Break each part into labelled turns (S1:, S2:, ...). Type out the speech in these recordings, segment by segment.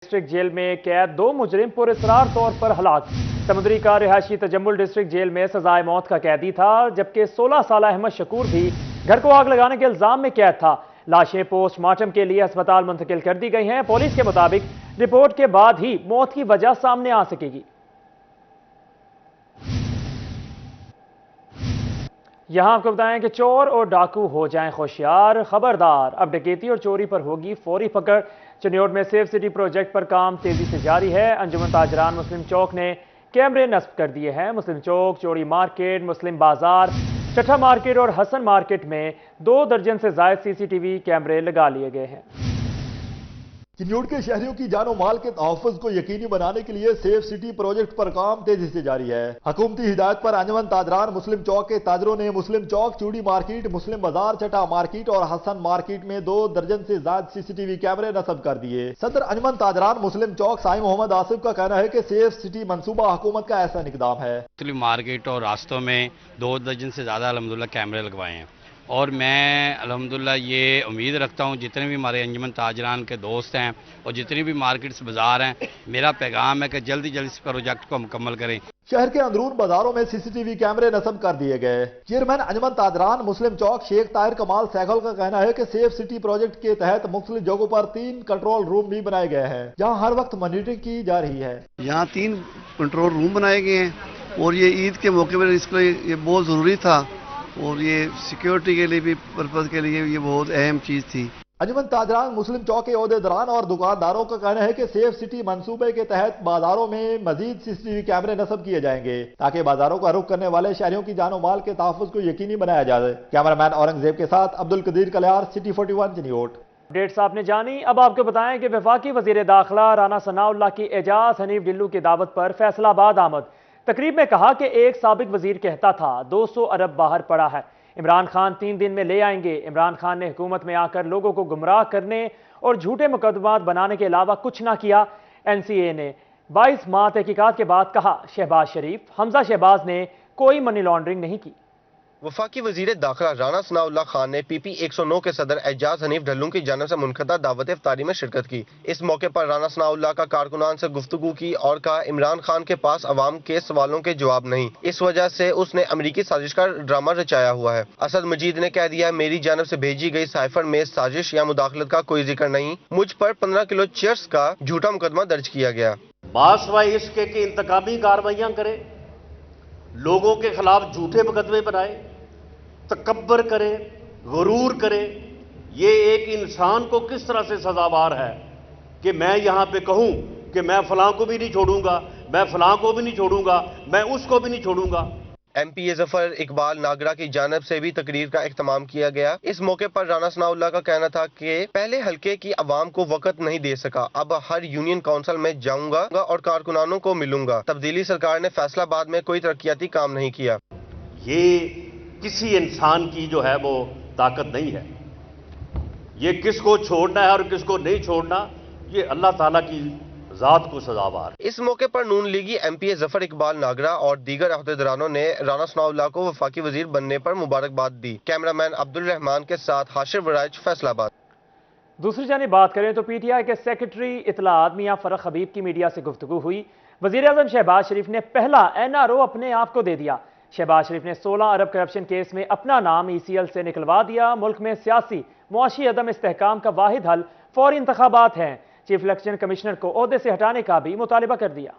S1: District jail میں قید دو مجرم پراسرار طور پر ہلاک۔ سمندری کا رہائشی تجمل ڈسٹرکٹ جیل میں سزائے موت کا قیدی تھا، جبکہ 16 سالہ احمد شکور بھی گھر کو آگ لگانے کے الزام میں قید تھا۔ لاشیں پوسٹ مارٹم کے لیے ہسپتال منتقل کر دی گئی ہیں۔ پولیس کے مطابق رپورٹ کے بعد ہی موت کی وجہ سامنے آ سکے گی۔ یہاں آپ کو بتائیں کہ چور اور ڈاکو ہو جائیں ہوشیار، خبردار، اب ڈکیتی اور چوری پر ہوگی فوری پکڑ۔ چنیوٹ میں سیف سٹی پروجیکٹ پر کام تیزی سے جاری ہے۔ انجمن تاجران مسلم چوک نے کیمرے نصب کر دیے ہیں۔ مسلم چوک، چوڑی مارکیٹ، مسلم بازار، چٹھا مارکیٹ اور حسن مارکیٹ میں 2 درجن سے زائد CCTV کیمرے لگا لیے گئے ہیں۔
S2: چنیوٹ کے شہریوں کی جان و مال کے تحفظ کو یقینی بنانے کے لیے سیف سٹی پروجیکٹ پر کام تیزی سے جاری ہے۔ حکومتی ہدایت پر انجمن تاجران مسلم چوک کے تاجروں نے مسلم چوک، چوڑی مارکیٹ، مسلم بازار، چٹا مارکیٹ اور حسن مارکیٹ میں 2 درجن سے زائد CCTV کیمرے نصب کر دیے۔ صدر انجمن تاجران مسلم چوک سائی محمد آصف کا کہنا ہے کہ سیف سٹی منصوبہ حکومت کا ایسا اقدام ہے۔
S3: مارکیٹ اور راستوں میں 2 درجن سے زیادہ الحمدللہ کیمرے لگوائے ہیں، اور میں الحمدللہ یہ امید رکھتا ہوں جتنے بھی ہمارے انجمن تاجران کے دوست ہیں اور جتنی بھی مارکیٹس بازار ہیں، میرا پیغام ہے کہ جلدی اس پروجیکٹ کو مکمل کریں۔
S2: شہر کے اندرون بازاروں میں CCTV کیمرے نصب کر دیے گئے۔ چیئرمین انجمن تاجران مسلم چوک شیخ طاہر کمال سیکھل کا کہنا ہے کہ سیف سٹی پروجیکٹ کے تحت مختلف جگہوں پر 3 کنٹرول روم بھی بنائے گئے ہیں، جہاں ہر وقت مانیٹرنگ کی جا رہی ہے۔
S4: یہاں 3 کنٹرول روم بنائے گئے ہیں، اور یہ عید کے موقع پر اس کے یہ بہت ضروری تھا، اور یہ سیکیورٹی کے لیے بھی پرپز کے لیے یہ بہت اہم چیز تھی۔
S2: انجمن تاجران مسلم چوک کے عہدیداران اور دکانداروں کا کہنا ہے کہ سیف سٹی منصوبے کے تحت بازاروں میں مزید CCTV کیمرے نصب کیے جائیں گے، تاکہ بازاروں کا رخ کرنے والے شہریوں کی جان و مال کے تحفظ کو یقینی بنایا جائے۔ کیمرامین اورنگزیب کے ساتھ عبدالقدیر کلیار، سٹی 41 چنیوٹ۔
S1: اپڈیٹس آپ نے جانی، اب آپ کو بتائیں کہ وفاقی وزیر داخلہ رانا ثناء اللہ کی اعجاز حنیف ڈلو کی دعوت پر فیصل آباد آمد۔ تقریب میں کہا کہ ایک سابق وزیر کہتا تھا 200 ارب باہر پڑا ہے، عمران خان 3 دن میں لے آئیں گے۔ عمران خان نے حکومت میں آ کر لوگوں کو گمراہ کرنے اور جھوٹے مقدمات بنانے کے علاوہ کچھ نہ کیا۔ NCA نے 22 ماہ تحقیقات کے بعد کہا شہباز شریف، حمزہ شہباز نے کوئی منی لانڈرنگ نہیں کی۔
S5: وفاقی وزیر داخلہ رانا ثناء اللہ خان نے PP 109 کے صدر اعجاز حنیف ڈھلو کی جانب سے منعقدہ دعوت افطاری میں شرکت کی۔ اس موقع پر رانا ثناء اللہ کا کارکنان سے گفتگو کی اور کہا عمران خان کے پاس عوام کے سوالوں کے جواب نہیں، اس وجہ سے اس نے امریکی سازش کا ڈرامہ رچایا ہوا ہے۔ اسد مجید نے کہہ دیا میری جانب سے بھیجی گئی سائفر میں سازش یا مداخلت کا کوئی ذکر نہیں، مجھ پر 15 کلو چیئرز کا جھوٹا مقدمہ درج کیا گیا۔
S6: باسوائے اس کے کہ انتقامی کارروائیاں کرے، لوگوں کے خلاف جھوٹے مقدمے بنائے، تکبر کرے، غرور کرے، یہ ایک انسان کو کس طرح سے سزاوار ہے کہ میں یہاں پہ کہوں کہ میں فلاں کو بھی نہیں چھوڑوں گا، میں فلاں کو بھی نہیں چھوڑوں گا، میں اس کو بھی نہیں چھوڑوں گا۔
S5: MP ظفر اقبال ناگرہ کی جانب سے بھی تقریر کا اہتمام کیا گیا۔ اس موقع پر رانا ثناء اللہ کا کہنا تھا کہ پہلے حلقے کی عوام کو وقت نہیں دے سکا، اب ہر یونین کونسل میں جاؤں گا اور کارکنانوں کو ملوں گا۔ تبدیلی سرکار نے فیصل آباد میں کوئی ترقیاتی کام نہیں کیا۔
S6: یہ کسی انسان کی جو ہے وہ طاقت نہیں ہے، یہ کس کو چھوڑنا ہے اور کس کو نہیں چھوڑنا یہ اللہ تعالیٰ کی ذات کو سزاوار ہے۔
S5: اس موقع پر نون لیگی MP ظفر اقبال ناگرہ اور دیگر عہدیداروں نے رانا ثناء اللہ کو وفاقی وزیر بننے پر مبارکباد دی۔ کیمرامین عبدالرحمان کے ساتھ حاشر ورائچ، فیصل آباد۔
S1: دوسری جانب بات کریں تو PTI کے سیکرٹری اطلاعات میاں فرخ حبیب کی میڈیا سے گفتگو ہوئی۔ وزیراعظم شہباز شریف نے پہلا NRO اپنے آپ کو دے دیا۔ شہباز شریف نے 16 ارب کرپشن کیس میں اپنا نام ECL سے نکلوا دیا۔ ملک میں سیاسی معاشی عدم استحکام کا واحد حل فوری انتخابات ہیں۔ چیف الیکشن کمشنر کو عہدے سے ہٹانے کا بھی مطالبہ کر دیا۔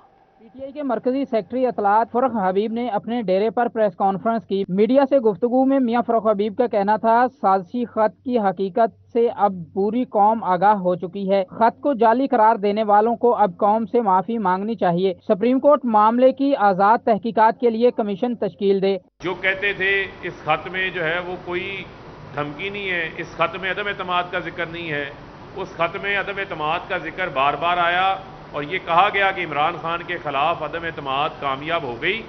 S7: PTI کے مرکزی سیکرٹری اطلاعات فرخ حبیب نے اپنے ڈیرے پر پریس کانفرنس کی۔ میڈیا سے گفتگو میں میاں فرخ حبیب کا کہنا تھا سازشی خط کی حقیقت سے اب پوری قوم آگاہ ہو چکی ہے، خط کو جعلی قرار دینے والوں کو اب قوم سے معافی مانگنی چاہیے۔ سپریم کورٹ معاملے کی آزاد تحقیقات کے لیے کمیشن تشکیل دے۔
S8: جو کہتے تھے اس خط میں جو ہے وہ کوئی دھمکی نہیں ہے، اس خط میں عدم اعتماد کا ذکر نہیں ہے، اس خط میں عدم اعتماد کا ذکر بار بار آیا اور یہ کہا گیا کہ عمران خان کے خلاف عدم اعتماد کامیاب ہو گئی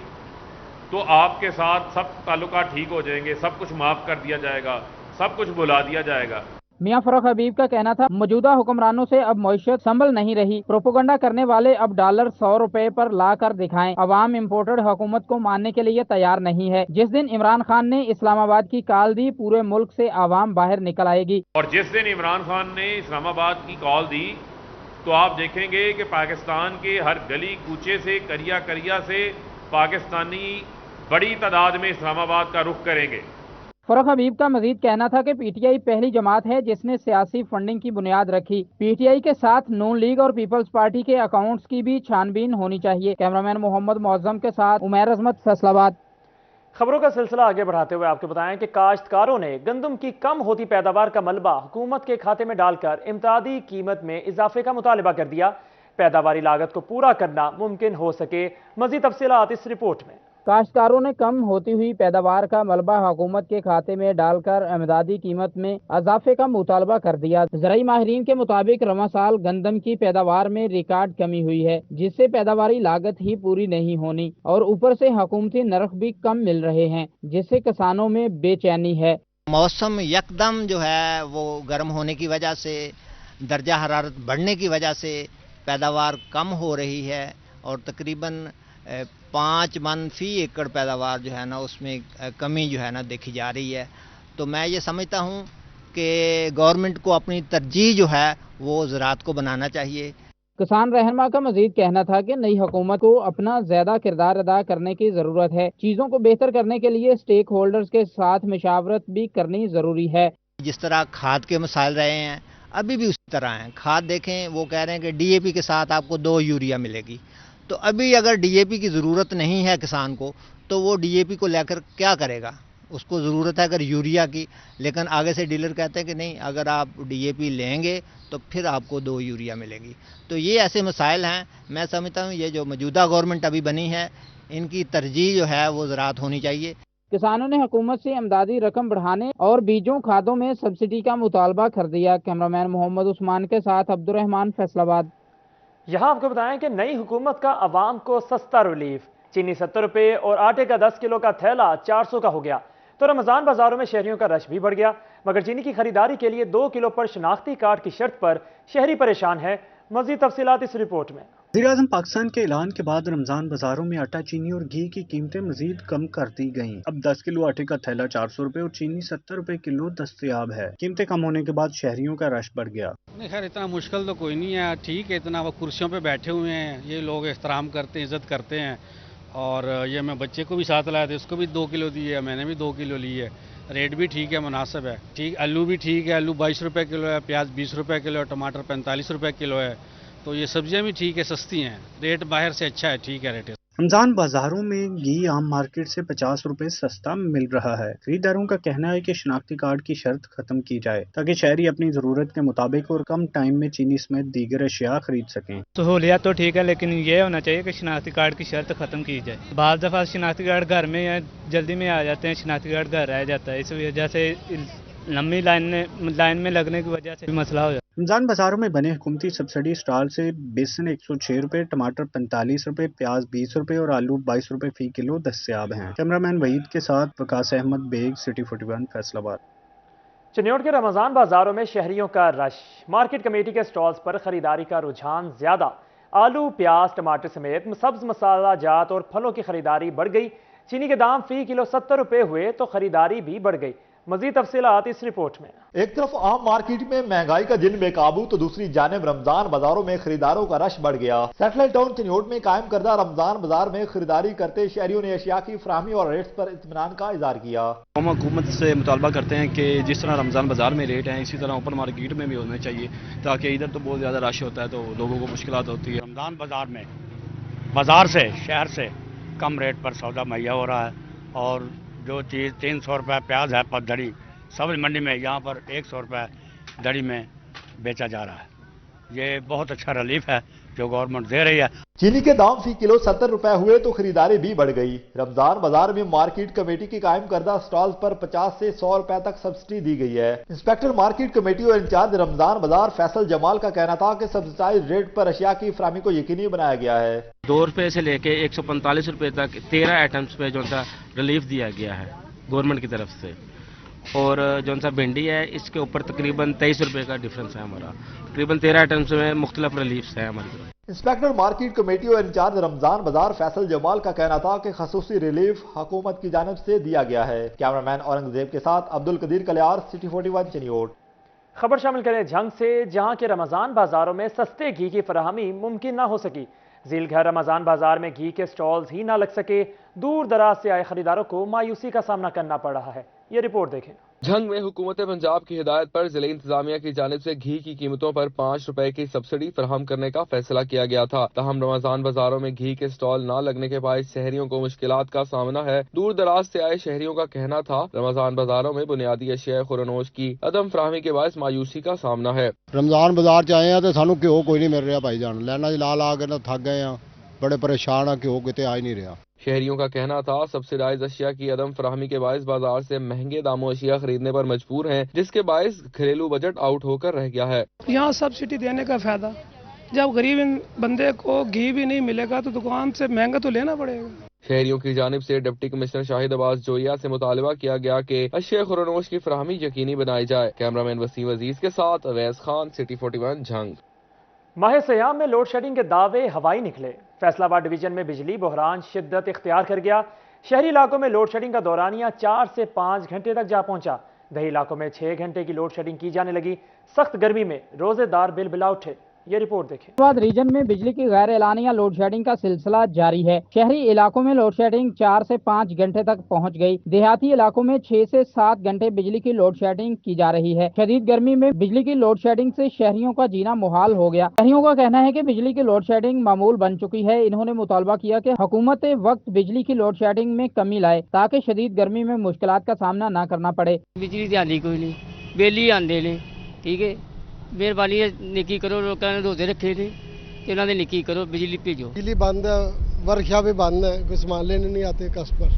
S8: تو آپ کے ساتھ سب تعلقات ٹھیک ہو جائیں گے، سب کچھ معاف کر دیا جائے گا، سب کچھ بلا دیا جائے گا۔
S7: میاں فرخ حبیب کا کہنا تھا موجودہ حکمرانوں سے اب معیشت سنبھل نہیں رہی، پروپیگنڈا کرنے والے اب ڈالر 100 روپے پر لا کر دکھائیں۔ عوام امپورٹڈ حکومت کو ماننے کے لیے تیار نہیں ہے۔ جس دن عمران خان نے اسلام آباد کی کال دی پورے ملک سے عوام باہر نکل آئے گی۔
S8: اور جس دن عمران خان نے اسلام آباد کی کال دی تو آپ دیکھیں گے کہ پاکستان کے ہر گلی کوچے سے کریا سے پاکستانی بڑی تعداد میں اسلام آباد کا رخ کریں گے۔
S7: فرخ حبیب کا مزید کہنا تھا کہ پی ٹی آئی پہلی جماعت ہے جس نے سیاسی فنڈنگ کی بنیاد رکھی۔ پی ٹی آئی کے ساتھ نون لیگ اور پیپلز پارٹی کے اکاؤنٹس کی بھی چھان بین ہونی چاہیے۔ کیمرامین محمد معظم کے ساتھ عمیر عظمت، فیصل آباد۔
S1: خبروں کا سلسلہ آگے بڑھاتے ہوئے آپ کو بتائیں کہ کاشتکاروں نے گندم کی کم ہوتی پیداوار کا ملبہ حکومت کے کھاتے میں ڈال کر امدادی قیمت میں اضافے کا مطالبہ کر دیا۔ پیداواری لاگت کو پورا کرنا ممکن ہو سکے، مزید تفصیلات اس رپورٹ میں۔
S7: کاشتکاروں نے کم ہوتی ہوئی پیداوار کا ملبہ حکومت کے کھاتے میں ڈال کر امدادی قیمت میں اضافے کا مطالبہ کر دیا۔ زرعی ماہرین کے مطابق رواں سال گندم کی پیداوار میں ریکارڈ کمی ہوئی ہے، جس سے پیداواری لاگت ہی پوری نہیں ہونی اور اوپر سے حکومتی نرخ بھی کم مل رہے ہیں، جس سے کسانوں میں بے چینی ہے۔
S9: موسم یکدم جو ہے وہ گرم ہونے کی وجہ سے، درجہ حرارت بڑھنے کی وجہ سے پیداوار کم ہو رہی ہے اور تقریباً 5 من فی ایکڑ پیداوار جو ہے نا اس میں کمی جو ہے نا دیکھی جا رہی ہے۔ تو میں یہ سمجھتا ہوں کہ گورنمنٹ کو اپنی ترجیح جو ہے وہ زراعت کو بنانا چاہیے۔
S7: کسان رہنما کا مزید کہنا تھا کہ نئی حکومت کو اپنا زیادہ کردار ادا کرنے کی ضرورت ہے۔ چیزوں کو بہتر کرنے کے لیے سٹیک ہولڈرز کے ساتھ مشاورت بھی کرنی ضروری ہے۔
S9: جس طرح کھاد کے مسائل رہے ہیں ابھی بھی اسی طرح ہیں۔ کھاد دیکھیں، وہ کہہ رہے ہیں کہ ڈی اے پی کے ساتھ آپ کو 2 یوریا ملے گی، تو ابھی اگر ڈی اے پی کی ضرورت نہیں ہے کسان کو تو وہ ڈی اے پی کو لے کر کیا کرے گا؟ اس کو ضرورت ہے اگر یوریا کی، لیکن آگے سے ڈیلر کہتے ہیں کہ نہیں، اگر آپ ڈی اے پی لیں گے تو پھر آپ کو 2 یوریا ملے گی۔ تو یہ ایسے مسائل ہیں۔ میں سمجھتا ہوں یہ جو موجودہ گورنمنٹ ابھی بنی ہے ان کی ترجیح جو ہے وہ زراعت ہونی چاہیے۔
S7: کسانوں نے حکومت سے امدادی رقم بڑھانے اور بیجوں کھادوں میں سبسڈی کا مطالبہ کر دیا۔ کیمرامین محمد عثمان کے ساتھ عبدالرحمان، فیصل آباد۔
S1: یہاں آپ کو بتائیں کہ نئی حکومت کا عوام کو سستا ریلیف، چینی 70 روپے اور آٹے کا 10 کلو کا تھیلا 400 کا ہو گیا، تو رمضان بازاروں میں شہریوں کا رش بھی بڑھ گیا، مگر چینی کی خریداری کے لیے 2 کلو پر شناختی کارڈ کی شرط پر شہری پریشان ہے۔ مزید تفصیلات اس رپورٹ میں۔
S10: وزیراعظم پاکستان کے اعلان کے بعد رمضان بازاروں میں آٹا، چینی اور گھی کی قیمتیں مزید کم کر دی گئیں۔ اب 10 کلو آٹے کا تھیلا 400 روپے اور چینی 70 روپے کلو دستیاب ہے۔ قیمتیں کم ہونے کے بعد شہریوں کا رش بڑھ گیا۔
S3: نہیں خیر اتنا مشکل تو کوئی نہیں ہے، ٹھیک ہے، اتنا وہ کرسیوں پہ بیٹھے ہوئے ہیں، یہ لوگ احترام کرتے ہیں، عزت کرتے ہیں، اور یہ میں بچے کو بھی ساتھ لائے تھے، اس کو بھی 2 کلو دی ہے، میں نے بھی 2 کلو لی ہے۔ ریٹ بھی ٹھیک ہے، مناسب ہے، ٹھیک۔ آلو بھی ٹھیک ہے، آلو 22 روپے کلو ہے، پیاز 20 روپے کلو ہے، ٹماٹر 45 روپے کلو ہے، تو یہ سبزیاں بھی ٹھیک ہے، سستی ہیں، ریٹ باہر سے اچھا ہے، ٹھیک ہے ریٹ۔
S10: رمضان بازاروں میں گھی عام مارکیٹ سے 50 روپے سستا مل رہا ہے۔ خریداروں کا کہنا ہے کہ شناختی کارڈ کی شرط ختم کی جائے تاکہ شہری اپنی ضرورت کے مطابق اور کم ٹائم میں چینی سمیت دیگر اشیاء خرید سکیں۔
S11: سہولیات تو ٹھیک ہے، لیکن یہ ہونا چاہیے کہ شناختی کارڈ کی شرط ختم کی جائے۔ بعض دفعہ شناختی کارڈ گھر میں جلدی میں آ جاتے ہیں، شناختی کارڈ گھر رہ جاتا ہے، اس وجہ سے لمبی لائن میں لگنے کی وجہ سے مسئلہ ہو جاتا ہے۔
S10: رمضان بازاروں میں بنے حکومتی سبسڈی سٹال سے بیسن 106 روپے، ٹماٹر 45 روپے، پیاز 20 روپے اور آلو 22 روپے فی کلو دستیاب ہیں۔ کیمرامین وحید کے ساتھ وقاص احمد بیگ، سٹی 41، فیصل آباد۔
S1: چنیوٹ کے رمضان بازاروں میں شہریوں کا رش، مارکیٹ کمیٹی کے سٹالز پر خریداری کا رجحان زیادہ، آلو، پیاز، ٹماٹر سمیت سبز مسالہ جات اور پھلوں کی خریداری بڑھ گئی۔ چینی کے دام فی کلو 70 روپے ہوئے تو خریداری بھی بڑھ گئی۔ مزید تفصیلات اس رپورٹ میں۔
S2: ایک طرف عام مارکیٹ میں مہنگائی کا جن بے قابو تو دوسری جانب رمضان بازاروں میں خریداروں کا رش بڑھ گیا۔ سیٹلائٹ ٹاؤن چنیوٹ میں قائم کردہ رمضان بازار میں خریداری کرتے شہریوں نے اشیاء کی فراہمی اور ریٹس پر اطمینان کا اظہار کیا۔
S12: ہم حکومت سے مطالبہ کرتے ہیں کہ جس طرح رمضان بازار میں ریٹ ہیں اسی طرح اوپن مارکیٹ میں بھی ہونے چاہیے، تاکہ ادھر تو بہت زیادہ رش ہوتا ہے تو لوگوں کو مشکلات ہوتی ہے۔
S13: رمضان بازار میں بازار سے، شہر سے کم ریٹ پر سودا مہیا ہو رہا ہے، اور جو چیز 300 روپے پیاز ہے پر دھڑی سبز منڈی میں یہاں پر 100 روپے دھڑی میں بیچا جا رہا ہے۔ یہ بہت اچھا ریلیف ہے جو گورنمنٹ دے رہی ہے۔
S2: چینی کے دام فی کلو 70 روپے ہوئے تو خریداری بھی بڑھ گئی۔ رمضان بازار میں مارکیٹ کمیٹی کی قائم کردہ سٹالز پر 50 سے 100 روپے تک سبسڈی دی گئی ہے۔ انسپیکٹر مارکیٹ کمیٹی اور انچارج رمضان بازار فیصل جمال کا کہنا تھا کہ سبسڈائز ریٹ پر اشیاء کی فراہمی کو یقینی بنایا گیا ہے۔
S14: 2 روپے سے لے کے 145 روپے تک 13 آئٹمز پہ جو سا ریلیف دیا گیا ہے گورنمنٹ کی طرف سے، اور جو سا بھنڈی ہے اس کے اوپر تقریباً 23 روپے کا ڈفرنس ہے ہمارا، تقریباً 13 آئٹمز میں مختلف ریلیفس ہیں ہماری طرف۔
S2: انسپیکٹر مارکیٹ کمیٹی اور انچارج رمضان بازار فیصل جمال کا کہنا تھا کہ خصوصی ریلیف حکومت کی جانب سے دیا گیا ہے۔ کیمرامین اورنگزیب کے ساتھ عبدالقدیر کلیار، سٹی 41 چنیوٹ۔
S1: خبر شامل کریں جھنگ سے، جہاں کے رمضان بازاروں میں سستے گھی کی فراہمی ممکن نہ ہو سکی۔ ذیل گھر رمضان بازار میں گھی کے سٹالز ہی نہ لگ سکے، دور دراز سے آئے خریداروں کو مایوسی کا سامنا کرنا پڑ رہا ہے۔ یہ رپورٹ دیکھیں۔
S15: جھنگ میں حکومت پنجاب کی ہدایت پر ضلع انتظامیہ کی جانب سے گھی کی قیمتوں پر 5 روپے کی سبسڈی فراہم کرنے کا فیصلہ کیا گیا تھا، تاہم رمضان بازاروں میں گھی کے سٹال نہ لگنے کے باعث شہریوں کو مشکلات کا سامنا ہے۔ دور دراز سے آئے شہریوں کا کہنا تھا رمضان بازاروں میں بنیادی اشیاء خورنوش کی عدم فراہمی کے باعث مایوسی کا سامنا ہے۔
S16: رمضان بازار چ آئے ہیں تو سانو گھیو کوئی نہیں مل رہا بھائی جان، لینا لا کے تھک گئے ہیں، بڑے پریشان ہیں، گھیو کتے آ ہی نہیں رہا۔
S15: شہریوں کا کہنا تھا سبسڈائز اشیاء کی عدم فراہمی کے باعث بازار سے مہنگے داموں اشیاء خریدنے پر مجبور ہیں، جس کے باعث گھریلو بجٹ آؤٹ ہو کر رہ گیا ہے۔
S17: یہاں سبسڈی دینے کا فائدہ، جب غریب بندے کو گھی بھی نہیں ملے گا تو دکان سے مہنگا تو لینا پڑے گا۔
S15: شہریوں کی جانب سے ڈپٹی کمشنر شاہد عباس جویا سے مطالبہ کیا گیا کہ اشیاء خورنوش کی فراہمی یقینی بنائی جائے۔ کیمرامین وسیم عزیز کے ساتھ اویس خان، سٹی 41 جھنگ۔
S1: ماہ سیام میں لوڈ شیڈنگ کے دعوے ہوائی نکلے۔ فیصل آباد ڈویژن میں بجلی بحران شدت اختیار کر گیا۔ شہری علاقوں میں لوڈ شیڈنگ کا دورانیہ 4 سے 5 گھنٹے تک جا پہنچا۔ دیہی علاقوں میں 6 گھنٹے کی لوڈ شیڈنگ کی جانے لگی۔ سخت گرمی میں روزے دار بل بلا اٹھے۔ یہ رپورٹ دیکھیں۔
S7: فیصل آباد ریجن میں بجلی کی غیر اعلانیہ لوڈ شیڈنگ کا سلسلہ جاری ہے۔ شہری علاقوں میں لوڈ شیڈنگ 4 سے 5 گھنٹے تک پہنچ گئی۔ دیہاتی علاقوں میں 6 سے 7 گھنٹے بجلی کی لوڈ شیڈنگ کی جا رہی ہے۔ شدید گرمی میں بجلی کی لوڈ شیڈنگ سے شہریوں کا جینا محال ہو گیا۔ شہریوں کا کہنا ہے کہ بجلی کی لوڈ شیڈنگ معمول بن چکی ہے۔ انہوں نے مطالبہ کیا کہ حکومت وقت بجلی کی لوڈ شیڈنگ میں کمی لائے تاکہ شدید گرمی میں مشکلات کا سامنا نہ کرنا پڑے۔
S18: بجلی دی آندی کوئی نہیں، بل ہی آندے نے، ٹھیک ہے، مہربانی نکی کرو، لوگوں نے روزے رکھے تھے، انہوں نے نکی کرو، بجلی بھیجو۔
S19: بجلی بند ہے، ورکشاپ بھی بند ہے، کوئی سامان لینے نہیں آتے کسٹمر،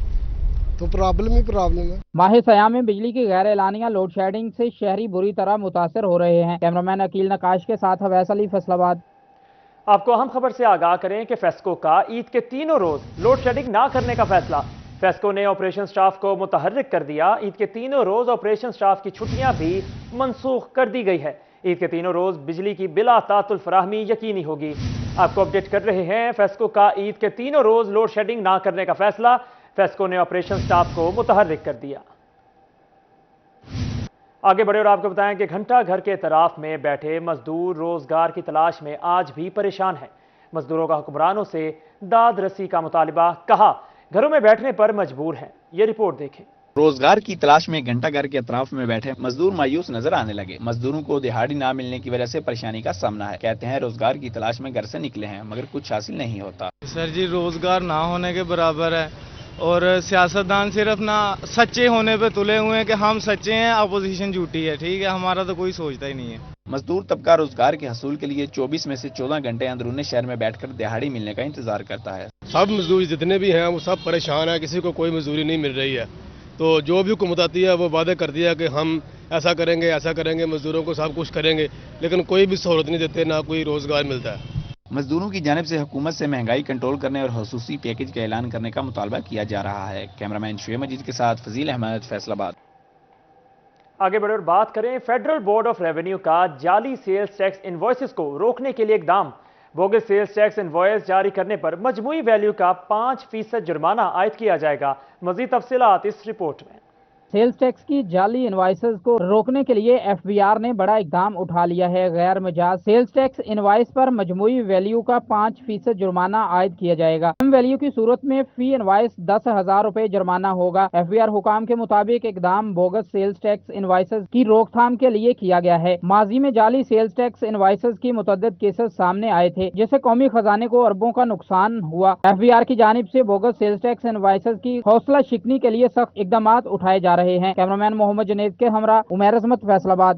S19: تو پرابلم ہے۔
S7: ماہ سیام میں بجلی کی غیر اعلانیہ لوڈ شیڈنگ سے شہری بری طرح متاثر ہو رہے ہیں۔ کیمرامین عقیل نقاش کے ساتھ اویس علی، فیصل آباد۔
S1: آپ کو اہم خبر سے آگاہ کریں کہ فیسکو کا عید کے تینوں روز لوڈ شیڈنگ نہ کرنے کا فیصلہ۔ فیسکو نے آپریشن سٹاف کو متحرک کر دیا۔ عید کے تینوں روز آپریشن سٹاف کی چھٹیاں بھی منسوخ کر دی گئی ہے۔ عید کے تینوں روز بجلی کی بلا تعطل فراہمی یقینی ہوگی۔ آپ کو اپڈیٹ کر رہے ہیں فیسکو کا عید کے تینوں روز لوڈ شیڈنگ نہ کرنے کا فیصلہ۔ فیسکو نے آپریشن سٹاف کو متحرک کر دیا۔ آگے بڑھے اور آپ کو بتائیں کہ گھنٹہ گھر کے اطراف میں بیٹھے مزدور روزگار کی تلاش میں آج بھی پریشان ہیں۔ مزدوروں کا حکمرانوں سے داد رسی کا مطالبہ، کہا گھروں میں بیٹھنے پر مجبور ہیں۔ یہ رپورٹ دیکھیں۔
S20: روزگار کی تلاش میں گھنٹہ گھر کے اطراف میں بیٹھے مزدور مایوس نظر آنے لگے۔ مزدوروں کو دہاڑی نہ ملنے کی وجہ سے پریشانی کا سامنا ہے۔ کہتے ہیں روزگار کی تلاش میں گھر سے نکلے ہیں مگر کچھ حاصل نہیں ہوتا۔
S21: سر جی، روزگار نہ ہونے کے برابر ہے، اور سیاستدان صرف نہ سچے ہونے پہ تلے ہوئے ہیں کہ ہم سچے ہیں، اپوزیشن جھوٹی ہے، ٹھیک ہے، ہمارا تو کوئی سوچتا ہی نہیں ہے۔
S20: مزدور طبقہ روزگار کے حصول کے لیے 24 میں سے 14 گھنٹے اندرون شہر میں بیٹھ کر دہاڑی ملنے کا انتظار کرتا ہے۔
S22: سب مزدور جتنے بھی ہیں وہ سب پریشان ہیں، کسی کو کوئی مزدوری نہیں مل رہی ہے۔ تو جو بھی حکومت آتی ہے وہ وعدے کر دیا کہ ہم ایسا کریں گے، مزدوروں کو سب کچھ کریں گے، لیکن کوئی بھی سہولت نہیں دیتے، نہ کوئی روزگار ملتا ہے۔
S20: مزدوروں کی جانب سے حکومت سے مہنگائی کنٹرول کرنے اور خصوصی پیکج کا اعلان کرنے کا مطالبہ کیا جا رہا ہے۔ کیمرامین شعیب مجید کے ساتھ فضیل احمد، فیصل آباد۔
S1: آگے بڑھے اور بات کریں فیڈرل بورڈ آف ریونیو کا جعلی سیلز ٹیکس انوائسز کو روکنے کے لیے اقدام۔ بوگس سیلز ٹیکس انوائس جاری کرنے پر مجموعی ویلیو کا 5% جرمانہ عائد کیا جائے گا۔ مزید تفصیلات اس رپورٹ میں۔
S7: سیلز ٹیکس کی جعلی انوائسز کو روکنے کے لیے ایف بی آر نے بڑا اقدام اٹھا لیا ہے۔ غیر مجاز سیلز ٹیکس انوائس پر مجموعی ویلیو کا 5% جرمانہ عائد کیا جائے گا۔ کم ویلیو کی صورت میں فی انوائس 10,000 روپے جرمانہ ہوگا۔ ایف بی آر حکام کے مطابق اقدام بوگس سیلز ٹیکس انوائسز کی روک تھام کے لیے کیا گیا ہے۔ ماضی میں جعلی سیلز ٹیکس انوائسز کی متعدد کیسز سامنے آئے تھے جس سے قومی خزانے کو اربوں کا نقصان ہوا۔ ایف بی آر کی جانب سے بوگس سیلز ٹیکس انوائسز کی حوصلہ شکنی کے لیے سخت اقدامات اٹھائے جا رہے ہیں۔ کیمرامین محمد جنید کے ہمراہ عمیر عظمت، فیصل آباد۔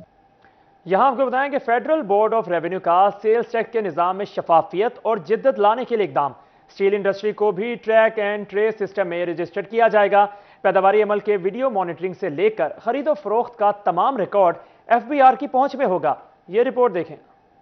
S1: یہاں آپ کو بتائیں کہ فیڈرل بورڈ آف ریونیو کا سیلز ٹیکس کے نظام میں شفافیت اور جدت لانے کے لیے اقدام۔ اسٹیل انڈسٹری کو بھی ٹریک اینڈ ٹریس سسٹم میں رجسٹرڈ کیا جائے گا۔ پیداواری عمل کے ویڈیو مانیٹرنگ سے لے کر خرید و فروخت کا تمام ریکارڈ ایف بی آر کی پہنچ میں ہوگا۔ یہ رپورٹ دیکھیں۔